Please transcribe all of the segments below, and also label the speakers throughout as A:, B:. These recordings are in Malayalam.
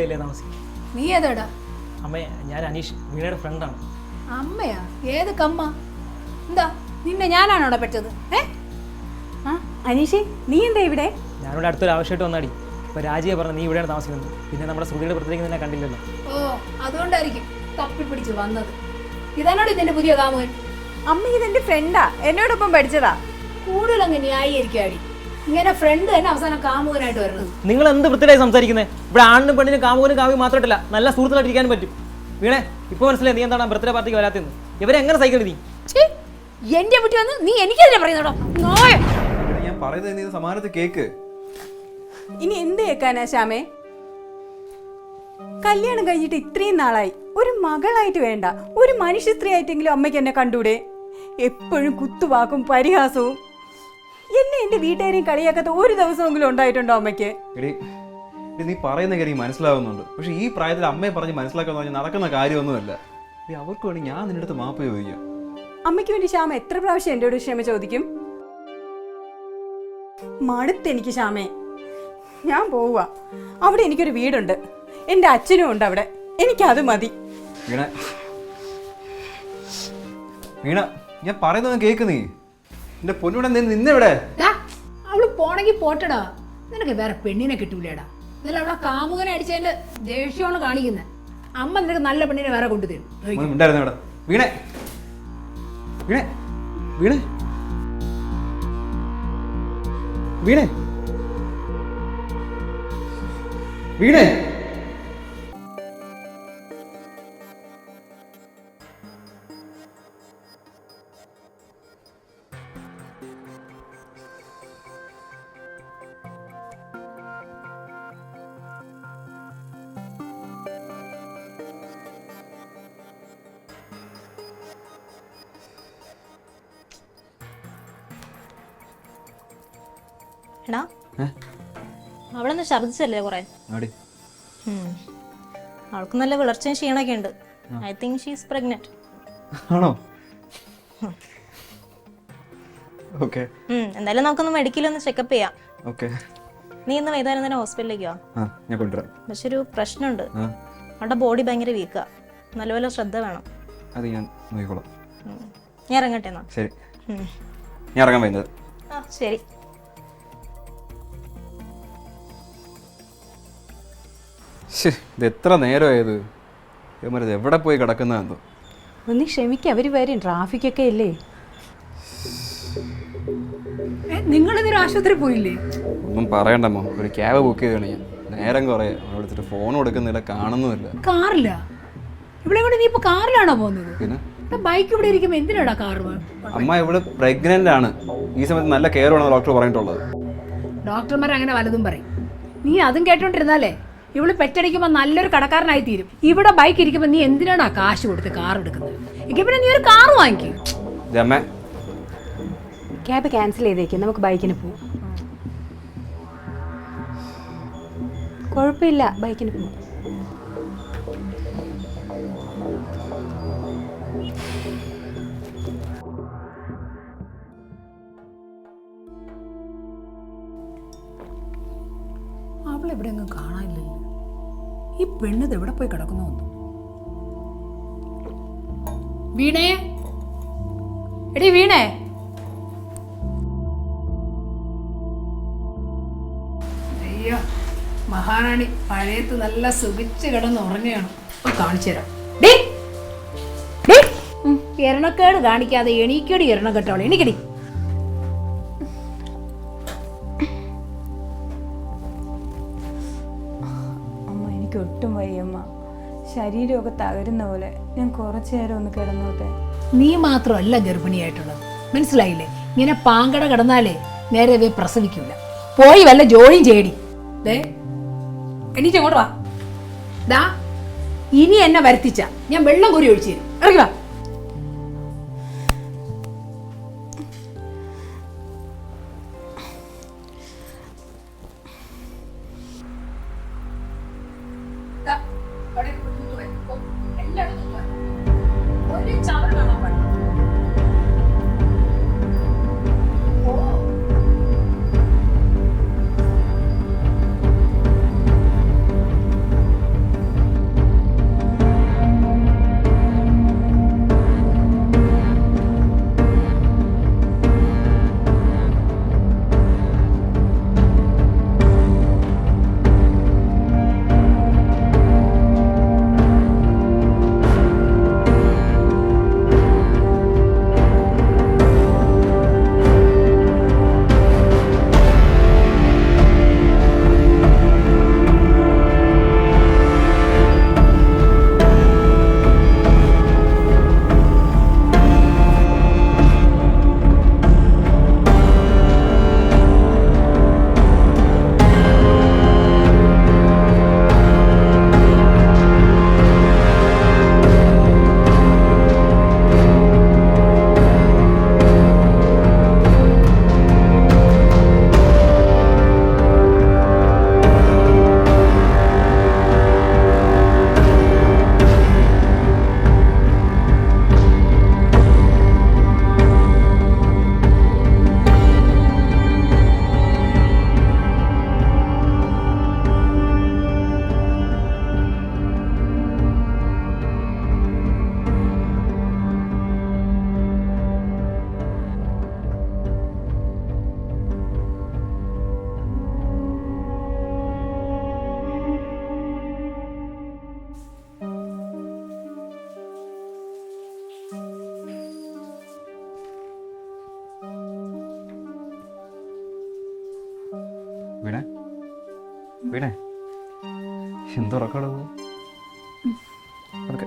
A: വീട്ടിലല്ലേ താമസിക്കും.
B: നീ ഏതാടാ?
A: അമ്മേ, ഞാൻ അനീഷ്, വീണയുടെ ഫ്രണ്ടാണ്.
B: അമ്മയാ? ഏത് കമ്മ? എന്താ നിന്നെ ഞാനാണോ അവിടെ പറ്റത്?
C: അനീഷേ, നീ എന്താ ഇവിടെ?
A: ഞാനിവിടെ അടുത്തൊരു ആവശ്യമായിട്ട് വന്നാടി. ഇപ്പോൾ രാജിയെ പറഞ്ഞു നീ ഇവിടെയാണ് താമസിക്കുന്നത്. പിന്നെ നമ്മുടെ ശ്രുതിയുടെ പുറത്തേക്ക് നിന്നെ കണ്ടില്ലല്ലോ.
B: ഓ, അതുകൊണ്ടായിരിക്കും തപ്പിപ്പിടിച്ച് വന്നത്. ഇതാണോടി നിന്റെ പുതിയ കാമുകൻ?
C: അമ്മ ഇതെന്റെ ഫ്രണ്ടാ, എന്നോടൊപ്പം പഠിച്ചതാ.
B: കൂടുതൽ അങ്ങ് ന്യായീകരിക്കാടി. ഇങ്ങനെ ഫ്രണ്ട് തന്നെ അവസാനം കാമുകനായിട്ട് വരുന്നത്.
A: നിങ്ങൾ എന്ത് വൃത്തിയായി സംസാരിക്കുന്നത്? ഇവിടെ ആണിനും പെണ്ണിനും കാമുകനും കാമുകയും മാത്രമായിട്ടല്ല, നല്ല സുഹൃത്തുക്കളായിട്ട് ഇരിക്കാനും പറ്റും. വീണേ, ഇപ്പോൾ മനസ്സിലായി നീ എന്താണ് ബർത്ത്ഡേ പാർട്ടിക്ക് വരാത്തെന്ന്. ഇവരെങ്ങനെ സഹിക്കണം നീ?
B: എന്റെ വീട്ടിൽ വന്ന് നീ എനിക്കെതിരെ പറയുന്നോടോ?
D: ഞാൻ പറയുന്നത് നീ സമാനത്തിൽ കേക്ക്.
C: ഇനി എന്ത് കേൾക്കാനാ ശ്യാമേ? കല്യാണം കഴിഞ്ഞിട്ട് ഇത്രയും നാളായി, ഒരു മകളായിട്ട് വേണ്ട, ഒരു മനുഷ്യ സ്ത്രീ ആയിട്ടെങ്കിലും അമ്മയ്ക്ക് എന്നെ കണ്ടൂടെ? എപ്പോഴും കുത്തുവാക്കും പരിഹാസവും. എന്നെ എന്റെ വീട്ടുകാരെയും കളിയാക്കാത്ത ഒരു ദിവസമെങ്കിലും ഉണ്ടായിട്ടുണ്ടോ അമ്മയ്ക്ക്?
D: എടി, നീ പറയുന്ന കാര്യം മനസ്സിലാവുന്നുണ്ട്. പക്ഷെ ഈ പ്രായത്തിൽ അമ്മയെ പറഞ്ഞ് മനസ്സിലാക്കാന്ന് പറഞ്ഞാൽ നടക്കുന്ന കാര്യമൊന്നുമല്ല. അവർക്ക് വേണ്ടി ഞാൻ നിന്റെ അടുത്ത് മാപ്പ് ചോദിക്കാം.
C: അമ്മയ്ക്ക് വേണ്ടി ശ്യാമ എത്ര പ്രാവശ്യം എന്നോട് ക്ഷമ ചോദിക്കും? മടുത്തെനിക്ക് ശ്യാമേ. ഞാൻ പോവുക. അവിടെ എനിക്കൊരു വീടുണ്ട്, എൻ്റെ അച്ഛനും ഉണ്ട് അവിടെ. എനിക്കത് മതി.
D: വീണ, വീണ, ഞാൻ പറയുന്നത് കേക്ക്. നീ എന്റെ പൊന്നൂടെ നിന്നെവിടെ?
B: അവള് പോണെങ്കി പോട്ടടാ. നിനക്ക് വേറെ പെണ്ണിനെ കിട്ടൂലേടാ. എന്നാലും അവളെ കാമുകനെ അടിച്ചതിന്റെ ദേഷ്യമാണ് കാണിക്കുന്നത്. അമ്മ നിനക്ക് നല്ല പെണ്ണിനെ വേറെ കൊണ്ടുതരും.
D: വീണേ, വീണേ, വീണേ, വീണേ, വീണേ.
E: എടാ, അവളൊന്ന് ഛർദിച്ചല്ലേ കുറെ? അവൾക്ക് നല്ല വിളർച്ചയും ക്ഷീണൊക്കെ ഉണ്ട്. I think she is pregnant.
D: ആണോ? ഓക്കേ.
E: എന്തായാലും നമുക്കൊന്ന് മെഡിക്കലൊന്ന് ചെക്കപ്പ് ചെയ്യാം.
D: ഓക്കേ.
E: നീ ഇന്ന് വൈകുന്നേരം തന്നെ ഹോസ്പിറ്റലിലേക്ക് വാ.
D: ഞാൻ കൊണ്ടുവരാം.
E: പക്ഷെ ഒരു പ്രശ്നമുണ്ട്. അവളുടെ ബോഡി ഭയങ്കര വീക്കാ. നല്ലപോലെ ശ്രദ്ധ വേണം.
D: അത് ഞാൻ നോക്കിക്കോളാം.
E: ഞാൻ ഇറങ്ങട്ടെ എന്നാ.
D: ശരി, ഞാൻ ഇറങ്ങാൻ വരുന്നത്.
E: ശരി.
D: ഇത് എത്ര നേരമായത്? ഇത് എവിടെ പോയി കിടക്കുന്നതെന്തോ.
C: ഒന്ന് ക്ഷമിക്കുക, അവർ വരും. ട്രാഫിക്കൊക്കെ ഇല്ലേ?
B: നിങ്ങളിതൊരു ആശുപത്രി പോയില്ലേ?
D: ഒന്നും പറയണ്ടമ്മോ, ഒരു ക്യാബ് ബുക്ക് ചെയ്താണ് ഞാൻ. നേരം കുറേ അവിടെ എടുത്തിട്ട് ഫോൺ കൊടുക്കുന്നില്ല, കാണുന്നുമില്ല.
B: കാറില്ല? ഇവിടെ കൂടെ നീ ഇപ്പൊ കാറിലാണോ പോകുന്നത്?
D: പിന്നെ
B: ബൈക്ക് ഇവിടെ ഇരിക്കുമ്പോ എന്തിനാടാ കാറ്?
D: അമ്മ ഇവിടെ പ്രഗ്നന്റ് ആണ്. ഈ സമയത്ത് നല്ല കെയർ വേണം ഡോക്ടർ പറഞ്ഞിട്ടുള്ളത്.
B: ഡോക്ടർമാർ അങ്ങനെ വലതും പറയും. നീ അതും കേട്ടോണ്ടിരുന്നാലേ ഇവള് പെറ്റടിക്കുമ്പോ നല്ലൊരു കടക്കാരനായി തീരും. ഇവിടെ ബൈക്ക് ഇരിക്കുമ്പോ നീ എന്തിനാടാ കാശ് കൊടുത്ത് കാർ എടുക്കുന്നത്? എങ്കിൽ പിന്നെ നീ ഒരു കാർ വാങ്ങിക്കും.
C: ക്യാബ് ക്യാൻസൽ ചെയ്തേക്കും, നമുക്ക് ബൈക്കിന് പോവും. കുഴപ്പമില്ല, ബൈക്കിന് പോവും.
B: അവളെവിടെ ഒന്നും കാണാനില്ലല്ലോ. ഈ പെണ്ണത് എവിടെ പോയി കിടക്കുന്നു? വീണേ, എടി വീണേ. അയ്യോ, മഹാറാണി പഴയത്ത് നല്ല സുഖിച്ച് കിടന്ന് ഉറങ്ങുകയാണ്. കാണിച്ചു തരാം. എരണക്കേട് കാണിക്കാതെ എണീക്കടി. എരണം കേട്ടോളെ, എണീക്കടി.
C: ഒട്ടും വയ്യമ്മ, ശരീരമൊക്കെ തകരുന്ന പോലെ. ഞാൻ കുറച്ചു നേരം ഒന്ന് കിടന്നോട്ടെ.
B: നീ മാത്രമല്ല ഗർഭിണിയായിട്ടുള്ളത്, മനസ്സിലായില്ലേ? ഇങ്ങനെ പാങ്കട കിടന്നാലേ നേരെ പ്രസവിക്കൂല. പോയി വല്ല ജോലിയും ചെയ്യടി. എണീറ്റ് അങ്ങോട്ട് വാ. ദാ, ഇനി എന്നെ വരുത്തിച്ച ഞാൻ വെള്ളം കോരി ഒഴിച്ചു തരും. ഇറങ്ങി വാ.
D: വീണേ വീണേ എന്തുറക്കാണത്? ഓക്കെ.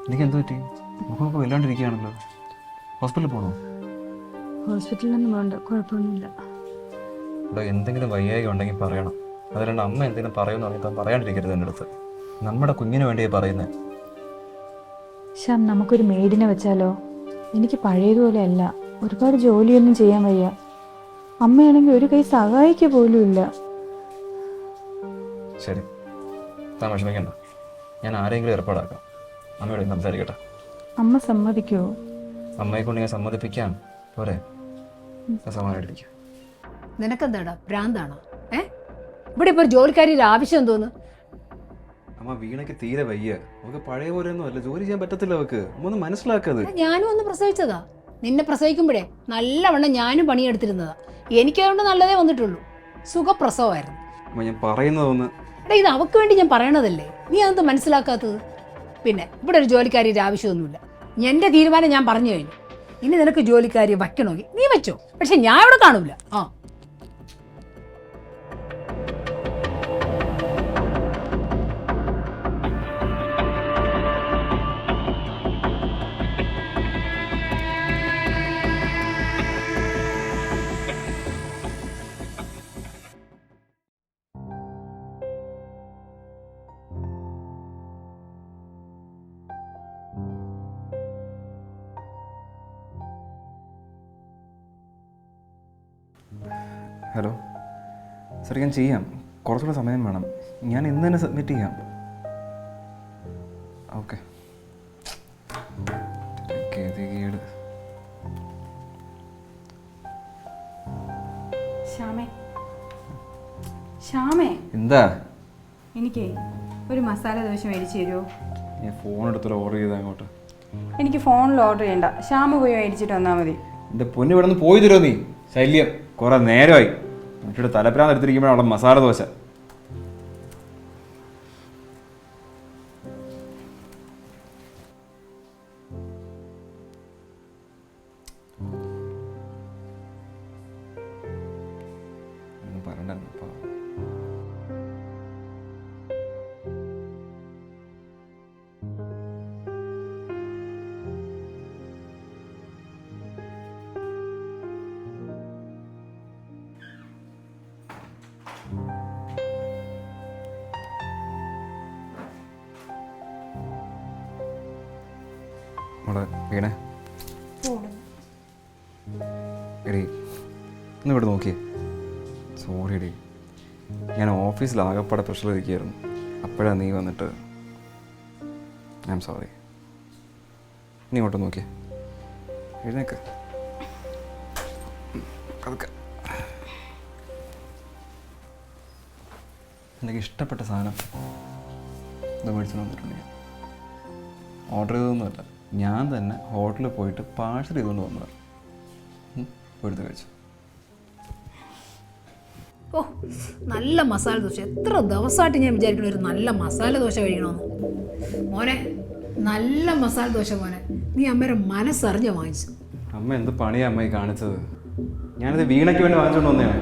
D: എനിക്ക് എന്ത് പറ്റി? മുഖമൊക്കെ വല്ലാണ്ടിരിക്കുകയാണല്ലോ. ഹോസ്പിറ്റലിൽ പോകണോ?
C: ഹോസ്പിറ്റലിലൊന്നും വേണ്ട, കുഴപ്പമൊന്നുമില്ല.
D: ഇവിടെ എന്തെങ്കിലും വയ്യായിക ഉണ്ടെങ്കിൽ പറയണം. അതല്ലാണ്ട് അമ്മ എന്തെങ്കിലും പറയുമെന്ന് പറഞ്ഞാൽ പറയാണ്ടിരിക്കരുത് എൻ്റെ അടുത്ത്. നമ്മുടെ കുഞ്ഞിന് വേണ്ടിയേ പറയുന്നത്.
F: ശ്യാം, നമുക്കൊരു മെയ്ഡിനെ വെച്ചാലോ? എനിക്ക് പഴയതുപോലെ അല്ല, ഒരുപാട് ജോലിയൊന്നും ചെയ്യാൻ വയ്യ. അമ്മയാണെങ്കിൽ ഒരു കൈ സഹായിക്കുക പോലും ഇല്ല.
D: ശരി, താൻ വിഷമിക്കണ്ട. ഞാൻ ആരെങ്കിലും ഏർപ്പാടാക്കാം. അമ്മയോട് സംസാരിക്കട്ടെ.
F: അമ്മ സമ്മതിക്കുമോ?
D: അമ്മയെ കൊണ്ട് ഞാൻ സമ്മതിപ്പിക്കാം. പോരെ? സമാധാനമായിട്ടിരിക്കുക.
B: നിനക്കെന്താടാ, ഭ്രാന്താണോ? ഇവിടെ ഇപ്പോൾ ഒരു ജോലിക്കാരിയുടെ ആവശ്യം എന്തോന്ന്?
D: അമ്മ വീണയ്ക്ക് തീരെ വയ്യ. അവൾക്ക് പഴയ പോലെ ഒന്നും അല്ല, ജോലി ചെയ്യാൻ പറ്റത്തില്ല അവൾക്ക്. അമ്മ ഒന്ന് മനസ്സിലാക്കത്.
B: ഞാനും ഒന്ന് പ്രസവിച്ചതാ. നിന്നെ പ്രസവിക്കുമ്പോഴേ നല്ലവണ്ണം ഞാനും പണിയെടുത്തിരുന്നതാ. എനിക്കതുകൊണ്ട് നല്ലതേ വന്നിട്ടുള്ളൂ. സുഖപ്രസവമായിരുന്നു.
D: അമ്മ ഞാൻ പറയുന്നതൊന്ന്.
B: എടാ, ഇത് അവക്ക് വേണ്ടി ഞാൻ പറയണതല്ലേ, നീ അതെന്ത് മനസ്സിലാക്കാത്തത്? പിന്നെ ഇവിടെ ഒരു ജോലിക്കാരിയുടെ ആവശ്യമൊന്നുമില്ല. എൻ്റെ തീരുമാനം ഞാൻ പറഞ്ഞു കഴിഞ്ഞു. ഇനി നിനക്ക് ജോലിക്കാരി വയ്ക്കണമെങ്കിൽ നീ വെച്ചോ, പക്ഷെ ഞാൻ ഇവിടെ കാണൂല.
D: ഹലോ സാർ, ഞാൻ ചെയ്യാം. കുറച്ചുകൂടെ സമയം വേണം. ഞാൻ ഇന്ന് തന്നെ സബ്മിറ്റ് ചെയ്യാം. ഓക്കെ.
C: ശ്യാമേ,
D: എന്താ?
C: എനിക്ക് ഒരു മസാല ദോശ മേടിച്ച് തരുമോ?
D: ഞാൻ ഫോൺ എടുത്തല്ലോ ഓർഡർ ചെയ്താൽ അങ്ങോട്ട്.
C: എനിക്ക് ഫോണിൽ ഓർഡർ ചെയ്യണ്ട, ശ്യാമ പോയി മേടിച്ചിട്ട് വന്നാൽ മതി.
D: എൻ്റെ പൊന്നു ഇവിടെ നിന്ന് പോയി തരുമോ നീ? ശല്യം കുറേ നേരമായി. മറ്റൊരു തലപ്രാന്ത് എടുത്തിരിക്കുമ്പോഴാണ് അവിടെ മസാല ദോശ. പറയണ്ടപ്പ. മോളെ വീണേ, എടീ ഒന്ന് ഇവിടെ നോക്കിയേ. സോറി എടീ, ഞാൻ ഓഫീസിൽ ആകെപ്പാടെ പ്രഷർ ഇരിക്കുകയായിരുന്നു. അപ്പോഴാണ് നീ വന്നിട്ട്. I am sorry. നീ ഇങ്ങോട്ട് നോക്കിയേ. എഴുന്നേക്ക്. അതൊക്കെ എനിക്ക് ഇഷ്ടപ്പെട്ട സാധനം ഇത് മേടിച്ചു വന്നിട്ടുണ്ട്. ഞാൻ ഓർഡർ ചെയ്തൊന്നുമല്ല, ഞാൻ തന്നെ ഹോട്ടലിൽ പോയിട്ട് പാഴ്സൽ ചെയ്തുകൊണ്ട് വന്നതാണ്. എടുത്ത് കഴിച്ചു.
B: ഓ, നല്ല മസാല ദോശ. എത്ര ദിവസമായിട്ട് ഞാൻ വിചാരിക്കണം ഒരു നല്ല മസാല ദോശ കഴിക്കണമെന്ന്. മോനെ, നല്ല മസാല ദോശ മോനെ. നീ അമ്മയുടെ മനസ്സറിഞ്ഞ് വാങ്ങിച്ചു.
D: അമ്മ എന്ത് പണിയാണ് അമ്മ ഈ കാണിച്ചത്? ഞാനിത് വീണയ്ക്ക് വേണ്ടി വാങ്ങിച്ചുകൊണ്ട് വന്നതാണ്.